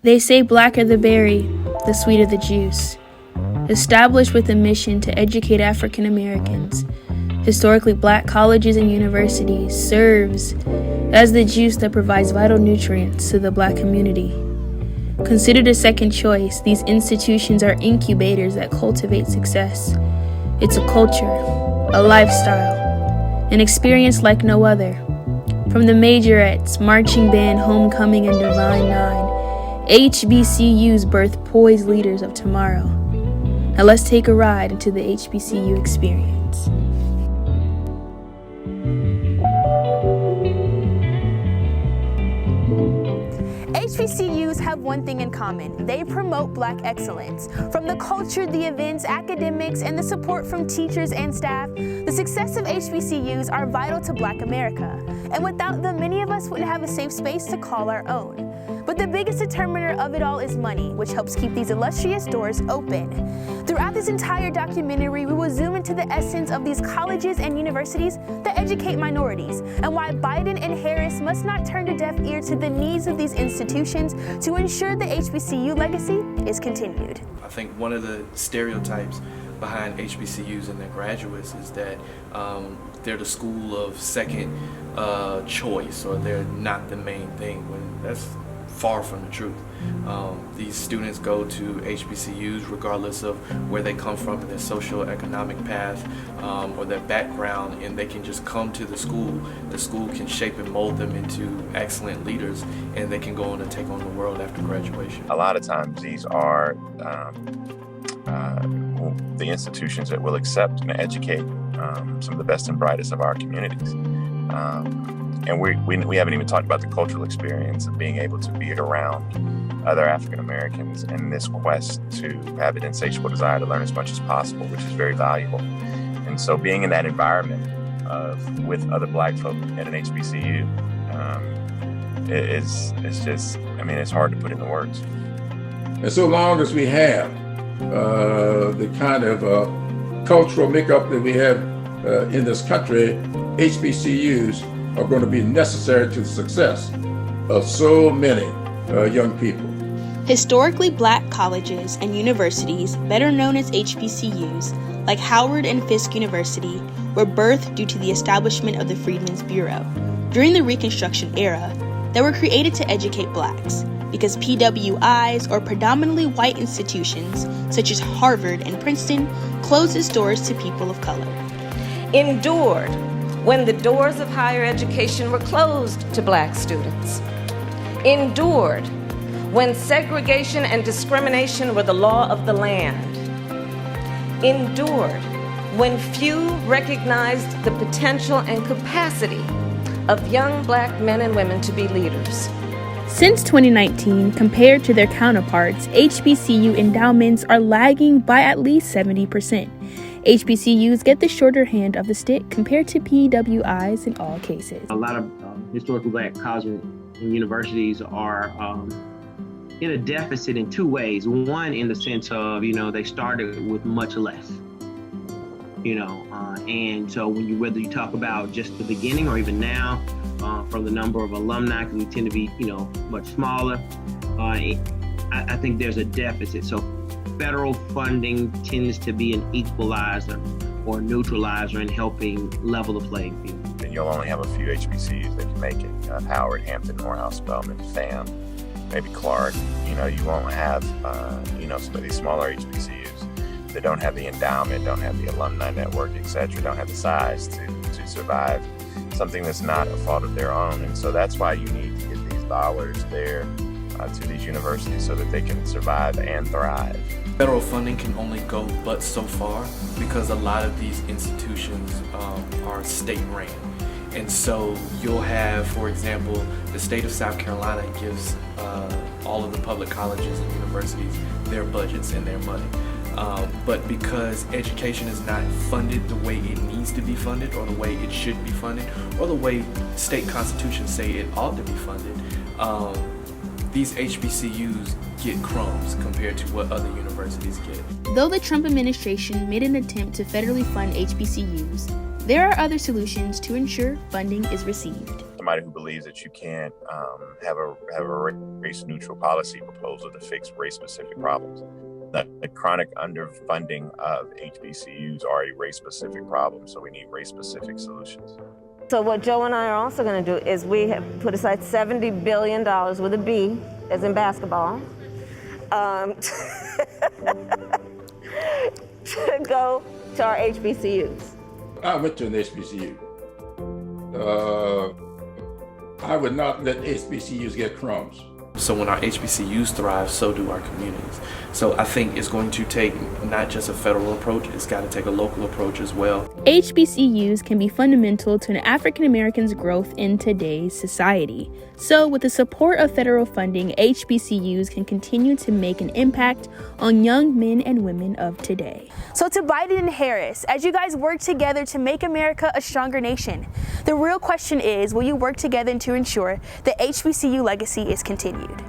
They say blacker the berry, the sweeter the juice. Established with a mission to educate African Americans, historically black colleges and universities serves as the juice that provides vital nutrients to the black community. Considered a second choice, these institutions are incubators that cultivate success. It's a culture, a lifestyle, an experience like no other. From the majorettes, marching band, homecoming, and Divine Nine, HBCUs birth poised leaders of tomorrow. Now let's take a ride into the HBCU experience. HBCUs have one thing in common. They promote Black excellence. From the culture, the events, academics, and the support from teachers and staff, the success of HBCUs are vital to Black America. And without them, many of us wouldn't have a safe space to call our own. But the biggest determiner of it all is money, which helps keep these illustrious doors open. Throughout this entire documentary, we will zoom into the essence of these colleges and universities that educate minorities, and why Biden and Harris must not turn a deaf ear to the needs of these institutions to ensure the HBCU legacy is continued. I think one of the stereotypes behind HBCUs and their graduates is that they're the school of second choice, or they're not the main thing, when that's far from the truth. These students go to HBCUs regardless of where they come from in their socio-economic path or their background, and they can just come to the school. The school can shape and mold them into excellent leaders, and they can go on and take on the world after graduation. A lot of times these are the institutions that will accept and educate some of the best and brightest of our communities. And we haven't even talked about the cultural experience of being able to be around other African Americans in this quest to have an insatiable desire to learn as much as possible, which is very valuable. And so being in that environment with other Black folk at an HBCU it's just, it's hard to put into words. And so long as we have the kind of cultural makeup that we have in this country, HBCUs are going to be necessary to the success of so many young people. Historically Black colleges and universities, better known as HBCUs, like Howard and Fisk University, were birthed due to the establishment of the Freedmen's Bureau. During the Reconstruction era, they were created to educate Blacks, because PWIs, or predominantly white institutions, such as Harvard and Princeton, closed its doors to people of color. Endured when the doors of higher education were closed to Black students. Endured when segregation and discrimination were the law of the land. Endured when few recognized the potential and capacity of young Black men and women to be leaders. Since 2019, compared to their counterparts, HBCU endowments are lagging by at least 70%. HBCUs get the shorter hand of the stick compared to PWIs in all cases. A lot of historically Black colleges and universities are in a deficit in two ways. One, in the sense of, they started with much less, and so whether you talk about just the beginning or even now, from the number of alumni, because we tend to be, much smaller, I think there's a deficit. So federal funding tends to be an equalizer or neutralizer in helping level the playing field. And you'll only have a few HBCUs that can make it. Howard, Hampton, Morehouse, Spelman, FAM, maybe Clark. You won't have, some of these smaller HBCUs that don't have the endowment, don't have the alumni network, etc., don't have the size to survive something that's not a fault of their own. And so that's why you need to get these dollars there to these universities so that they can survive and thrive. Federal funding can only go but so far, because a lot of these institutions are state-run. And so you'll have, for example, the state of South Carolina gives all of the public colleges and universities their budgets and their money. But because education is not funded the way it needs to be funded, or the way it should be funded, or the way state constitutions say it ought to be funded, these HBCUs get crumbs compared to what other universities get. Though the Trump administration made an attempt to federally fund HBCUs, there are other solutions to ensure funding is received. somebody who believes that you can't have a race-neutral policy proposal to fix race-specific problems. The chronic underfunding of HBCUs are a race-specific problem, so we need race-specific solutions. So what Joe and I are also going to do is we have put aside $70 billion with a B, as in basketball, to go to our HBCUs. I went to an HBCU. I would not let HBCUs get crumbs. So when our HBCUs thrive, so do our communities. So I think it's going to take not just a federal approach, it's got to take a local approach as well. HBCUs can be fundamental to an African American's growth in today's society. So with the support of federal funding, HBCUs can continue to make an impact on young men and women of today. So to Biden and Harris, as you guys work together to make America a stronger nation, the real question is, will you work together to ensure the HBCU legacy is continued?